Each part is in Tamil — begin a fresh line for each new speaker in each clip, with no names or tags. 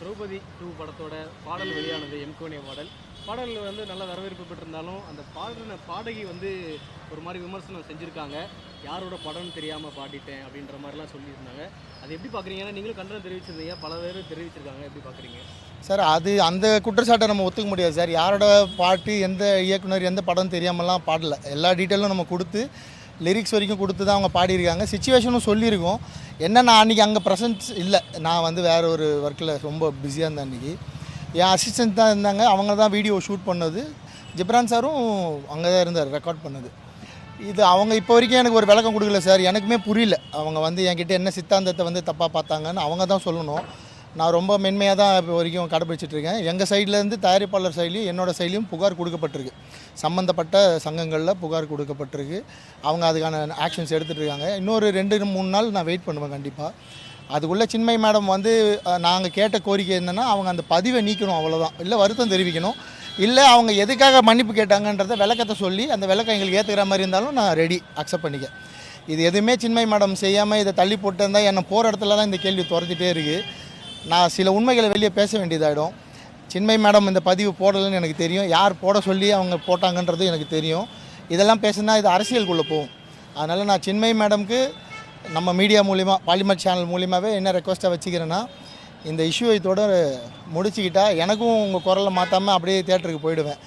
திரௌபதி 2 படத்தோட பாடல் வெளியானது எம்கோனே பாடல். பாடல் வந்து நல்ல வரவேற்பு பெற்றிருந்தாலும் அந்த பாடின பாடகி வந்து ஒரு மாதிரி விமர்சனம் செஞ்சுருக்காங்க. யாரோட படம்னு தெரியாமல் பாடிட்டேன் அப்படின்ற மாதிரிலாம் சொல்லியிருந்தாங்க. அது எப்படி பார்க்குறீங்க? ஏன்னா நீங்களும் கண்டனம் தெரிவிச்சிருந்தீங்க, பல பேர் தெரிவிச்சிருக்காங்க. எப்படி பார்க்குறீங்க
சார்? அந்த குற்றச்சாட்டை நம்ம ஒத்துக்க முடியாது சார். யாரோட பாட்டு, எந்த இயக்குனர், எந்த படம் தெரியாமலாம் பாடல. எல்லா டீட்டெயிலும் நம்ம கொடுத்து லிரிக்ஸ் வரைக்கும் கொடுத்து தான் அவங்க பாடியிருக்காங்க. சிச்சுவேஷனும் சொல்லியிருக்கோம். என்ன, நான் அன்றைக்கி அங்கே ப்ரெசன்ஸ் இல்லை. நான் வந்து வேறு ஒரு ஒர்க்கில் ரொம்ப பிஸியாக இருந்தேன். அன்றைக்கி என் அசிஸ்டன்ட் தான் இருந்தாங்க. அவங்க தான் வீடியோ ஷூட் பண்ணது. ஜிப்ரான் சாரும் அங்கே தான் இருந்தார் ரெக்கார்ட் பண்ணது. இது அவங்க இப்போ வரைக்கும் எனக்கு ஒரு விளக்கம் கொடுக்கல சார். எனக்குமே புரியல. அவங்க வந்து என்கிட்ட என்ன சித்தாந்தத்தை வந்து தப்பாக பார்த்தாங்கன்னு அவங்க தான் சொல்லணும். நான் ரொம்ப மென்மையாக தான் இப்போ வரைக்கும் கடைப்பிடிச்சிட்ருக்கேன். எங்கள் சைட்லேருந்து தயாரிப்பாளர் சைட்லையும் என்னோடய சைட்லையும் புகார் கொடுக்கப்பட்டிருக்கு. சம்மந்தப்பட்ட சங்கங்களில் புகார் கொடுக்கப்பட்டிருக்கு. அவங்க அதுக்கான ஆக்ஷன்ஸ் எடுத்துகிட்டு இருக்காங்க. இன்னொரு 2-3 நாள் நான் வெயிட் பண்ணுவேன் கண்டிப்பாக. அதுக்குள்ளே சின்மை மேடம் வந்து நாங்கள் கேட்ட கோரிக்கை என்னென்னா, அவங்க அந்த பதிவை நீக்கணும், அவ்வளோதான். இல்லை வருத்தம் தெரிவிக்கணும், இல்லை அவங்க எதுக்காக மன்னிப்பு கேட்டாங்கன்றத விளக்கத்தை சொல்லி அந்த விளக்கம் எங்களுக்கு ஏற்றுக்கிற மாதிரி இருந்தாலும் நான் ரெடி அக்செப்ட் பண்ணிக்க. இது எதுவுமே சின்மை மேடம் செய்யாமல் இதை தள்ளி போட்டு இருந்தால் என்னை போகிற இடத்துல தான் இந்த கேள்வி துரத்திட்டே இருக்குது. நான் சில உண்மைகளை வெளியே பேச வேண்டியதாகிடும். சின்மை மேடம் இந்த பதிவு போடலைன்னு எனக்கு தெரியும். யார் போட சொல்லி அவங்க போட்டாங்கன்றது எனக்கு தெரியும். இதெல்லாம் பேசுனா இது அரசியலுக்குள்ளே போகும். அதனால் நான் சின்மை மேடம்க்கு நம்ம மீடியா மூலிமா, பாலிமர் சேனல் மூலிமாவே என்ன ரெக்வஸ்ட்டாக வச்சுக்கிறேன்னா, இந்த இஷ்யூவை தொடர் முடிச்சுக்கிட்டா எனக்கும் உங்கள் குரலை மாற்றாமல் அப்படியே தியேட்டருக்கு போயிடுவேன்.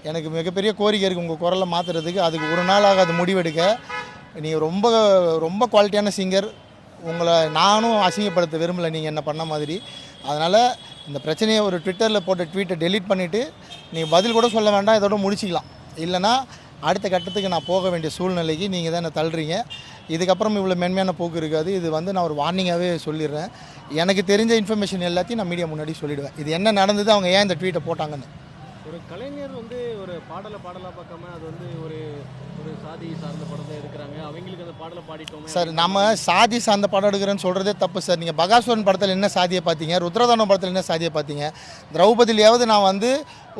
எனக்கு மிகப்பெரிய கோரிக்கை இருக்குது உங்கள் குரலை மாற்றுறதுக்கு. அதுக்கு ஒரு நாளாக அது முடிவெடுக்க. நீங்கள் ரொம்ப ரொம்ப குவாலிட்டியான சிங்கர். உங்களை நானும் அசிங்கப்படுத்த விரும்பலை நீங்கள் என்ன பண்ண மாதிரி. அதனால் இந்த பிரச்சனையை ஒரு ட்விட்டரில் போட்ட ட்வீட்டை டெலீட் பண்ணிவிட்டு நீங்கள் பதில் கூட சொல்ல வேண்டாம், இதோட முடிச்சிக்கலாம். இல்லைனா அடுத்த கட்டத்துக்கு நான் போக வேண்டிய சூழ்நிலைக்கு நீங்கள் தான் என்னை தள்ளுறீங்க. இதுக்கப்புறம் இவ்வளோ மென்மையான போக்கு இருக்காது. இது வந்து நான் ஒரு வார்னிங்காகவே சொல்லிடுறேன். எனக்கு தெரிஞ்ச இன்ஃபர்மேஷன் எல்லாத்தையும் நான் மீடியா முன்னாடி சொல்லிவிடுவேன். இது என்ன நடந்தது, அவங்க ஏன் இந்த ட்வீட்டை போட்டாங்கன்னு.
ஒரு கலைஞர் வந்து ஒரு பாடலாக பார்க்காம அது வந்து ஒரு சாதி சார்ந்த படத்தை எடுக்கிறாங்க. அவங்களுக்கு அந்த பாடலை பாடிட்டோம்
சார். நம்ம சாதி சார்ந்த படம் எடுக்கிறேன்னு சொல்கிறதே தப்பு சார். நீங்கள் பகாசுரன் படத்தில் என்ன சாதியை பார்த்தீங்க? ருத்ரதானம் படத்தில் என்ன சாதியை பார்த்தீங்க? திரௌபதியிலையாவது நான் வந்து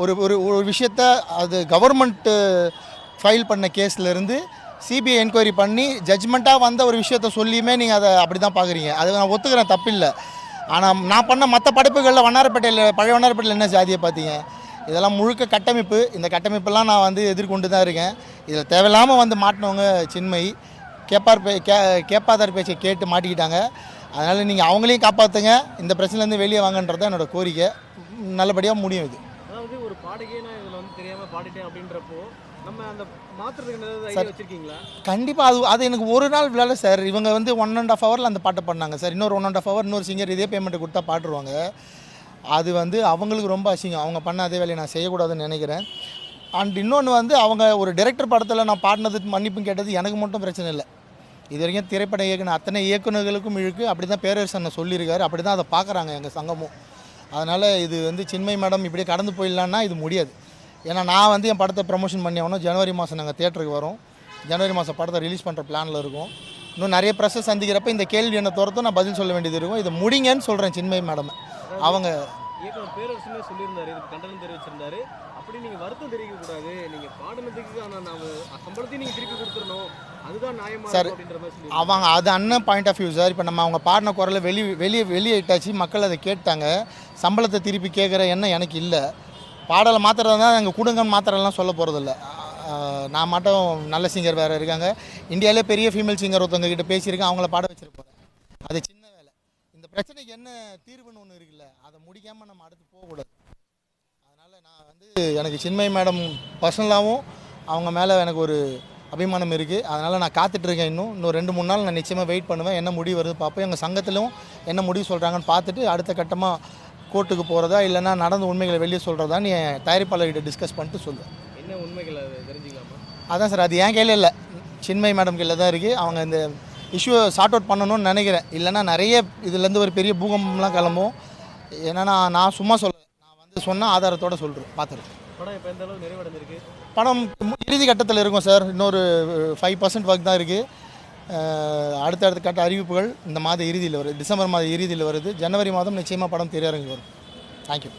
ஒரு ஒரு விஷயத்தை அது கவர்மெண்ட்டு ஃபைல் பண்ண கேஸ்லேருந்து சிபிஐ என்கொயரி பண்ணி ஜட்ஜ்மெண்ட்டாக வந்த ஒரு விஷயத்த சொல்லியுமே நீங்கள் அதை அப்படி தான் பார்க்குறீங்க. அது நான் ஒத்துக்கிறேன், தப்பில்லை. ஆனால் நான் பண்ண மற்ற படைப்புகளில் பழைய வண்ணாரப்பேட்டையில் என்ன சாதியை பார்த்தீங்க? இதெல்லாம் முழுக்க கட்டமைப்பு. இந்த கட்டமைப்பெல்லாம் நான் வந்து எதிர்கொண்டு தான் இருக்கேன். இதில் தேவையில்லாமல் வந்து மாட்டினவங்க சின்மை கேட்பாதார் பேச்சை கேட்டு மாட்டிக்கிட்டாங்க. அதனால் நீங்கள் அவங்களையும் காப்பாற்றுங்க, இந்த பிரச்சனைலேருந்து வெளியே வாங்கன்றது என்னோடய கோரிக்கை. நல்லபடியாக முடியும் இது.
அதாவது ஒரு பாடகே நான் இதில் வந்து தெரியாமல் பாடிட்டேன் அப்படின்றப்போ நம்ம அந்த மாற்றுறதுக்கு ஐடியா வச்சுருக்கீங்களா?
கண்டிப்பாக. அது எனக்கு ஒரு நாள் விளையாட சார். இவங்க வந்து 1.5 ஹவரில் அந்த பாட்டை பண்ணாங்க சார். இன்னொரு 1.5 ஹவர் இன்னொரு சிங்கர் இதே பேமெண்ட்டை கொடுத்தா பாடுருவாங்க. அது வந்து அவங்களுக்கு ரொம்ப அசிங்கம். அவங்க பண்ண அதே வேலையை நான் செய்யக்கூடாதுன்னு நினைக்கிறேன். அண்ட் இன்னொன்று வந்து அவங்க ஒரு டைரக்டர் படத்தில் நான் பாடினதுக்கு மன்னிப்பும் கேட்டது எனக்கு மட்டும் பிரச்சனை இல்லை. இது வரைக்கும் திரைப்பட இயக்குனர் அத்தனை இயக்குநர்களுக்கும் இழுக்கு. அப்படி தான் பேரரசனை சொல்லியிருக்காரு. அப்படி தான் அதை பார்க்குறாங்க எங்கள் சங்கமும். அதனால் இது வந்து சின்மை மேடம் இப்படியே கடந்து போயிடலான்னா இது முடியாது. ஏன்னா நான் வந்து என் படத்தை ப்ரமோஷன் பண்ணி ஆகணும். ஜனவரி மாதம் நாங்கள் தியேட்டருக்கு வரோம். ஜனவரி மாதம் படத்தை ரிலீஸ் பண்ணுற பிளானில் இருக்கும். இன்னும் நிறைய ப்ரெஸ்ஸை சந்திக்கிறப்ப இந்த கேள்வி என்னை துரத்தும் நான் பதில் சொல்ல வேண்டியது இருக்கும். இதை முடிங்கன்னு சொல்கிறேன் சின்மை மேடம். அவங்க
இயக்குனர் பேரரசுமே சொல்லியிருந்தாரு, இதுக்கு கண்டனம் தெரிவிச்சிருந்தாரு. அப்படி நீங்கள் வருத்தம் தெரிவிக்கக்கூடாது, நீங்கள் பாடினதுக்கு ஆனால் நம்ம சம்பளத்தையும் நீங்கள் திருப்பி கொடுத்துடணும், அதுதான் நியாயமாக
சார்.
அப்படின்ற மாதிரி
அவங்க அது அண்ணன் பாயிண்ட் ஆஃப் வியூ சார். இப்போ நம்ம அவங்க பாடின குரலை வெளியிட்டாச்சு, மக்கள் அதை கேட்டாங்க. சம்பளத்தை திருப்பி கேட்குற எண்ணம் எனக்கு இல்லை. பாடலை மாத்திரம் தான் எங்கள் குடுங்கன்னு மாத்திரம்லாம் சொல்ல போகிறதில்ல. நான் மட்டும் நல்ல சிங்கர் வேறு இருக்காங்க. இந்தியாவிலே பெரிய ஃபீமேல் சிங்கர் ஒருத்தவங்க கிட்ட பேசியிருக்கேன். அவங்கள பாட வச்சுருப்போம். அது சின்ன வேலை. இந்த பிரச்சனைக்கு என்ன தீர்வுன்னு ஒன்று இருக்குல்ல, அதை முடிக்காமல் நம்ம அடுத்து போகக்கூடாது. அதனால் நான் வந்து எனக்கு சின்மை மேடம் பர்சனலாகவும் அவங்க மேலே எனக்கு ஒரு அபிமானம் இருக்குது. அதனால் நான் காத்துட்ருக்கேன். இன்னும் 2-3 நாள் நான் நிச்சயமாக வெயிட் பண்ணுவேன். என்ன முடிவு வருது பார்ப்போம். எங்கள் சங்கத்திலும் என்ன முடிவு சொல்கிறாங்கன்னு பார்த்துட்டு அடுத்த கட்டமாக கோர்ட்டுக்கு போகிறதா இல்லைனா நடந்த உண்மைகளை வெளியே சொல்கிறதா நீ தயாரிப்பாளர்கிட்ட டிஸ்கஸ் பண்ணிட்டு சொல்லுவேன்.
என்ன உண்மைகளை தெரிஞ்சுக்கலாமா?
அதான் சார், அது என் கையில் இல்லை, சின்மை மேடம் கையில் தான் இருக்குது. அவங்க இந்த இஷ்யூவை சார்ட் அவுட் பண்ணணும்னு நினைக்கிறேன். இல்லைனா நிறைய இதுலேருந்து ஒரு பெரிய பூகம்பம்லாம் கிளம்பும். ஏன்னா நான் சும்மா சொல்லுவேன், நான் வந்து சொன்னால் ஆதாரத்தோடு சொல்கிறேன். பார்த்துருக்கேன்.
படம் இப்போ எந்த அளவு நிறைவடைஞ்சிருக்கு?
படம் இறுதி கட்டத்தில் இருக்கும் சார். இன்னொரு 5% ஒர்க் தான் இருக்குது. அடுத்தடுத்த கட்ட அறிவிப்புகள் இந்த மாத இறுதியில் வருது. டிசம்பர் மாத இறுதியில் வருது. ஜனவரி மாதம் நிச்சயமாக படம் திரையரங்கு வரும். தேங்க்யூ.